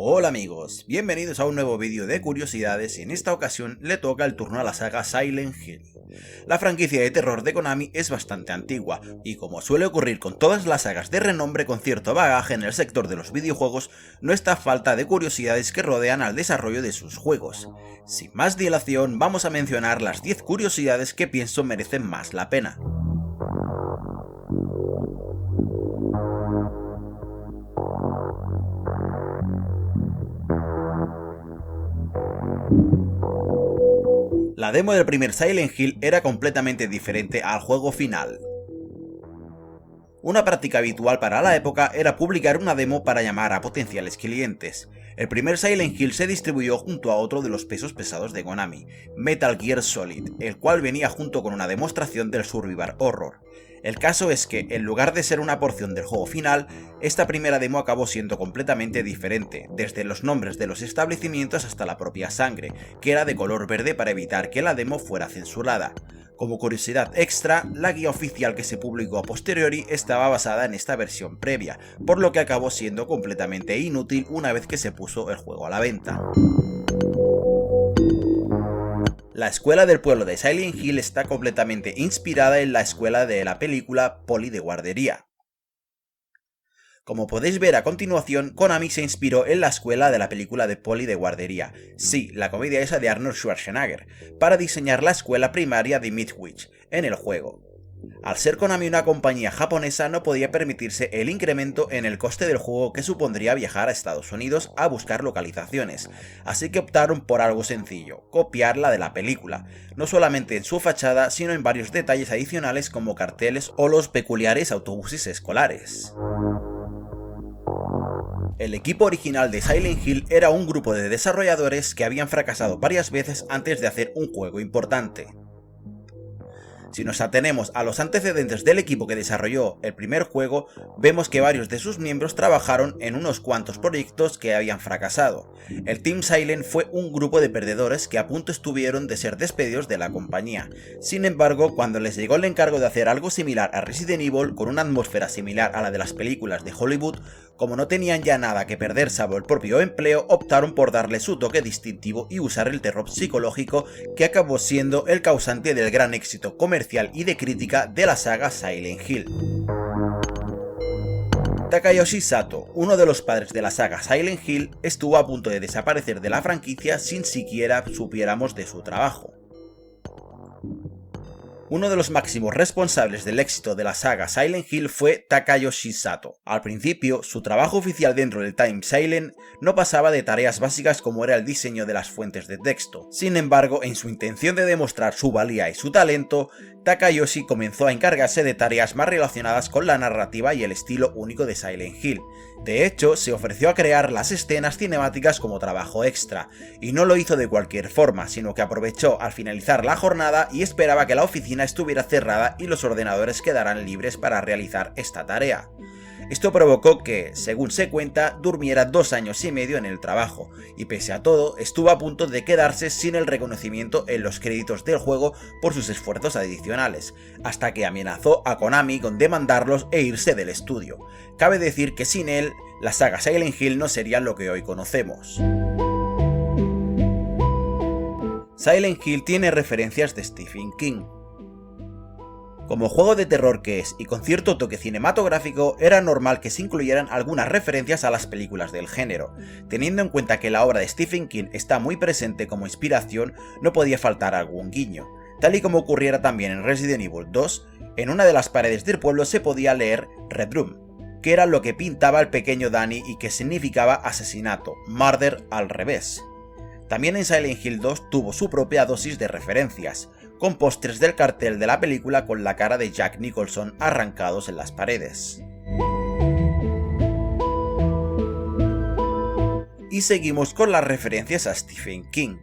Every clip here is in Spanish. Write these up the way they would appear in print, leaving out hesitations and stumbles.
Hola amigos, bienvenidos a un nuevo vídeo de curiosidades y en esta ocasión le toca el turno a la saga Silent Hill. La franquicia de terror de Konami es bastante antigua y como suele ocurrir con todas las sagas de renombre con cierto bagaje en el sector de los videojuegos, no está falta de curiosidades que rodean al desarrollo de sus juegos. Sin más dilación, vamos a mencionar las 10 curiosidades que pienso merecen más la pena. La demo del primer Silent Hill era completamente diferente al juego final. Una práctica habitual para la época era publicar una demo para llamar a potenciales clientes. El primer Silent Hill se distribuyó junto a otro de los pesos pesados de Konami, Metal Gear Solid, el cual venía junto con una demostración del Survival Horror. El caso es que, en lugar de ser una porción del juego final, esta primera demo acabó siendo completamente diferente, desde los nombres de los establecimientos hasta la propia sangre, que era de color verde para evitar que la demo fuera censurada. Como curiosidad extra, la guía oficial que se publicó a posteriori estaba basada en esta versión previa, por lo que acabó siendo completamente inútil una vez que se puso el juego a la venta. La escuela del pueblo de Silent Hill está completamente inspirada en la escuela de la película Polly de guardería. Como podéis ver a continuación, Konami se inspiró en la escuela de la película de Polly de guardería, sí, la comedia esa de Arnold Schwarzenegger, para diseñar la escuela primaria de Midwich, en el juego. Al ser Konami una compañía japonesa no podía permitirse el incremento en el coste del juego que supondría viajar a Estados Unidos a buscar localizaciones, así que optaron por algo sencillo, copiar la de la película, no solamente en su fachada sino en varios detalles adicionales como carteles o los peculiares autobuses escolares. El equipo original de Silent Hill era un grupo de desarrolladores que habían fracasado varias veces antes de hacer un juego importante. Si nos atenemos a los antecedentes del equipo que desarrolló el primer juego, vemos que varios de sus miembros trabajaron en unos cuantos proyectos que habían fracasado. El Team Silent fue un grupo de perdedores que a punto estuvieron de ser despedidos de la compañía. Sin embargo, cuando les llegó el encargo de hacer algo similar a Resident Evil con una atmósfera similar a la de las películas de Hollywood, como no tenían ya nada que perder salvo el propio empleo, optaron por darle su toque distintivo y usar el terror psicológico que acabó siendo el causante del gran éxito comercial y de crítica de la saga Silent Hill. Takayoshi Sato, uno de los padres de la saga Silent Hill, estuvo a punto de desaparecer de la franquicia sin siquiera supiéramos de su trabajo. Uno de los máximos responsables del éxito de la saga Silent Hill fue Takayoshi Sato. Al principio, su trabajo oficial dentro del Team Silent no pasaba de tareas básicas como era el diseño de las fuentes de texto. Sin embargo, en su intención de demostrar su valía y su talento, Takayoshi comenzó a encargarse de tareas más relacionadas con la narrativa y el estilo único de Silent Hill. De hecho, se ofreció a crear las escenas cinemáticas como trabajo extra, y no lo hizo de cualquier forma, sino que aprovechó al finalizar la jornada y esperaba que la oficina estuviera cerrada y los ordenadores quedaran libres para realizar esta tarea. Esto provocó que, según se cuenta, durmiera 2 años y medio en el trabajo, y pese a todo, estuvo a punto de quedarse sin el reconocimiento en los créditos del juego por sus esfuerzos adicionales, hasta que amenazó a Konami con demandarlos e irse del estudio. Cabe decir que sin él, la saga Silent Hill no sería lo que hoy conocemos. Silent Hill tiene referencias de Stephen King. Como juego de terror que es y con cierto toque cinematográfico, era normal que se incluyeran algunas referencias a las películas del género. Teniendo en cuenta que la obra de Stephen King está muy presente como inspiración, no podía faltar algún guiño. Tal y como ocurriera también en Resident Evil 2, en una de las paredes del pueblo se podía leer Red Room, que era lo que pintaba el pequeño Danny y que significaba asesinato, murder al revés. También en Silent Hill 2 tuvo su propia dosis de referencias, con pósters del cartel de la película con la cara de Jack Nicholson arrancados en las paredes. Y seguimos con las referencias a Stephen King.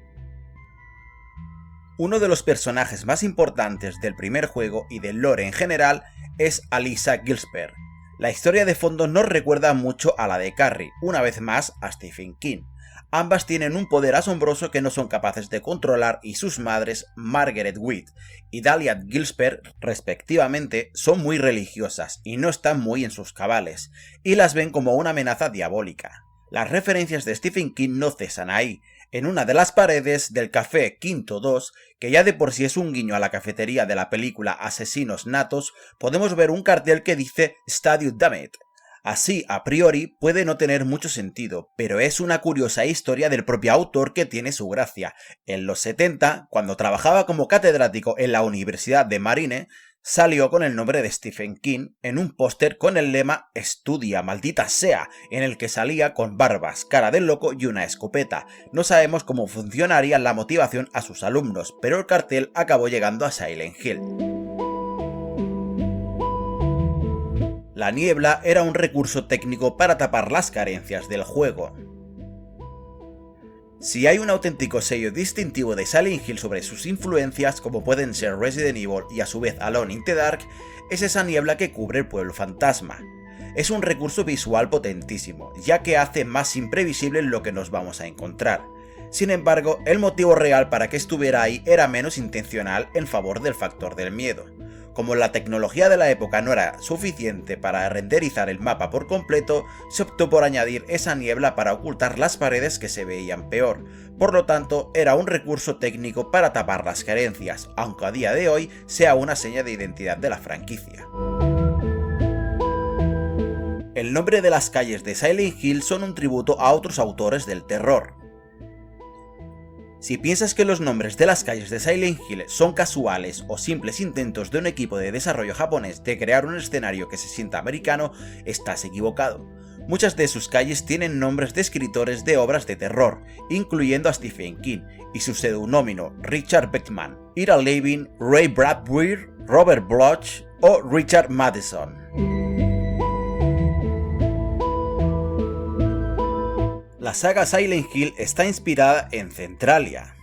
Uno de los personajes más importantes del primer juego y del lore en general es Alyssa Gilbert. La historia de fondo nos recuerda mucho a la de Carrie, una vez más a Stephen King. Ambas tienen un poder asombroso que no son capaces de controlar y sus madres, Margaret Witt y Dahlia Gilbert, respectivamente, son muy religiosas y no están muy en sus cabales, y las ven como una amenaza diabólica. Las referencias de Stephen King no cesan ahí. En una de las paredes del café Quinto 2, que ya de por sí es un guiño a la cafetería de la película Asesinos Natos, podemos ver un cartel que dice Stadio Dammit. Así, a priori, puede no tener mucho sentido, pero es una curiosa historia del propio autor que tiene su gracia. En los 70, cuando trabajaba como catedrático en la Universidad de Marine, salió con el nombre de Stephen King en un póster con el lema "Estudia, maldita sea", en el que salía con barbas, cara de loco y una escopeta. No sabemos cómo funcionaría la motivación a sus alumnos, pero el cartel acabó llegando a Silent Hill. La niebla era un recurso técnico para tapar las carencias del juego. Si hay un auténtico sello distintivo de Silent Hill sobre sus influencias, como pueden ser Resident Evil y a su vez Alone in the Dark, es esa niebla que cubre el pueblo fantasma. Es un recurso visual potentísimo, ya que hace más imprevisible lo que nos vamos a encontrar. Sin embargo, el motivo real para que estuviera ahí era menos intencional en favor del factor del miedo. Como la tecnología de la época no era suficiente para renderizar el mapa por completo, se optó por añadir esa niebla para ocultar las paredes que se veían peor. Por lo tanto, era un recurso técnico para tapar las carencias, aunque a día de hoy sea una seña de identidad de la franquicia. El nombre de las calles de Silent Hill son un tributo a otros autores del terror. Si piensas que los nombres de las calles de Silent Hill son casuales o simples intentos de un equipo de desarrollo japonés de crear un escenario que se sienta americano, estás equivocado. Muchas de sus calles tienen nombres de escritores de obras de terror, incluyendo a Stephen King, y su seudónimo Richard Bachman, Ira Levin, Ray Bradbury, Robert Bloch o Richard Matheson. La saga Silent Hill está inspirada en Centralia.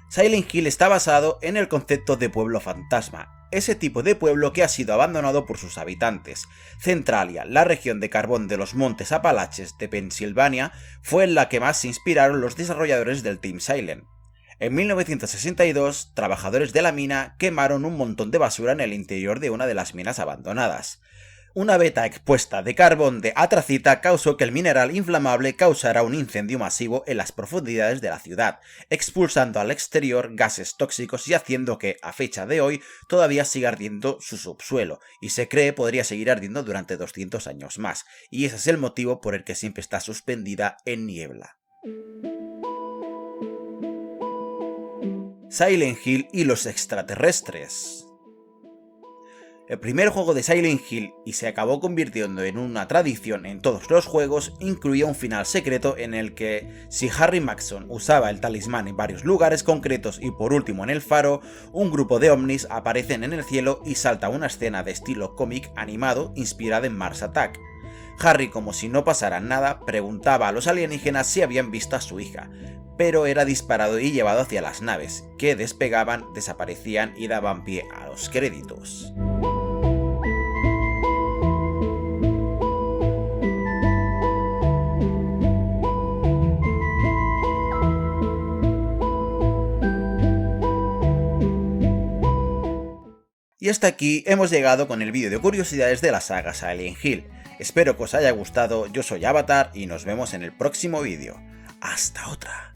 Silent Hill está basado en el concepto de pueblo fantasma, ese tipo de pueblo que ha sido abandonado por sus habitantes. Centralia, la región de carbón de los montes Apalaches de Pensilvania, fue en la que más se inspiraron los desarrolladores del Team Silent. En 1962, trabajadores de la mina quemaron un montón de basura en el interior de una de las minas abandonadas. Una veta expuesta de carbón de atracita causó que el mineral inflamable causara un incendio masivo en las profundidades de la ciudad, expulsando al exterior gases tóxicos y haciendo que, a fecha de hoy, todavía siga ardiendo su subsuelo, y se cree podría seguir ardiendo durante 200 años más, y ese es el motivo por el que siempre está suspendida en niebla. Silent Hill y los extraterrestres. El primer juego de Silent Hill, y se acabó convirtiendo en una tradición en todos los juegos, incluía un final secreto en el que, si Harry Maxson usaba el talismán en varios lugares concretos y por último en el faro, un grupo de ovnis aparecen en el cielo y salta una escena de estilo cómic animado inspirada en Mars Attack. Harry, como si no pasara nada, preguntaba a los alienígenas si habían visto a su hija, pero era disparado y llevado hacia las naves, que despegaban, desaparecían y daban pie a los créditos. Y hasta aquí hemos llegado con el vídeo de curiosidades de la saga Silent Hill. Espero que os haya gustado, yo soy Avatar y nos vemos en el próximo vídeo. ¡Hasta otra!